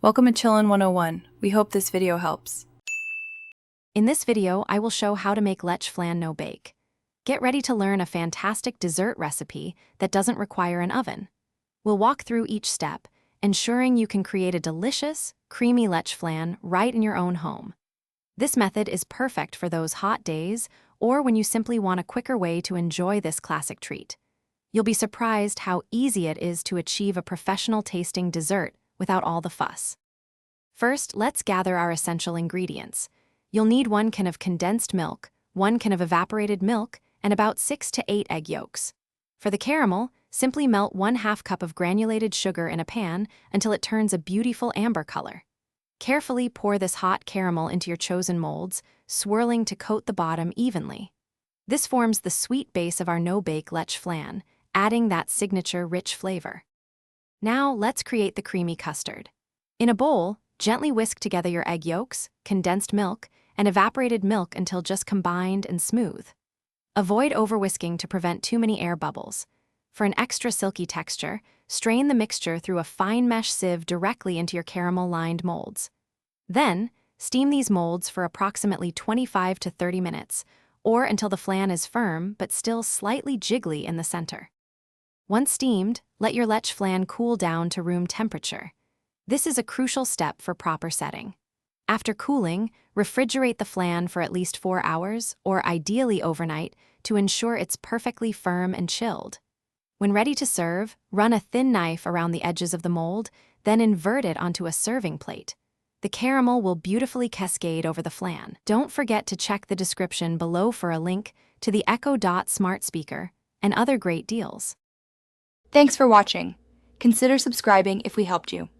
Welcome to Chillin' 101. We hope this video helps. In this video, I will show how to make Leche Flan no-bake. Get ready to learn a fantastic dessert recipe that doesn't require an oven. We'll walk through each step, ensuring you can create a delicious, creamy Leche Flan right in your own home. This method is perfect for those hot days or when you simply want a quicker way to enjoy this classic treat. You'll be surprised how easy it is to achieve a professional-tasting dessert without all the fuss. First, let's gather our essential ingredients. You'll need 1 can of condensed milk, 1 can of evaporated milk, and about 6 to 8 egg yolks. For the caramel, simply melt 1/2 cup of granulated sugar in a pan until it turns a beautiful amber color. Carefully pour this hot caramel into your chosen molds, swirling to coat the bottom evenly. This forms the sweet base of our no-bake Leche Flan, adding that signature rich flavor. Now, let's create the creamy custard. In a bowl, gently whisk together your egg yolks, condensed milk, and evaporated milk until just combined and smooth. Avoid over-whisking to prevent too many air bubbles. For an extra silky texture, strain the mixture through a fine mesh sieve directly into your caramel-lined molds. Then, steam these molds for approximately 25 to 30 minutes, or until the flan is firm but still slightly jiggly in the center. Once steamed, let your Leche Flan cool down to room temperature. This is a crucial step for proper setting. After cooling, refrigerate the flan for at least 4 hours, or ideally overnight, to ensure it's perfectly firm and chilled. When ready to serve, run a thin knife around the edges of the mold, then invert it onto a serving plate. The caramel will beautifully cascade over the flan. Don't forget to check the description below for a link to the Echo Dot smart speaker and other great deals. Thanks for watching. Consider subscribing if we helped you.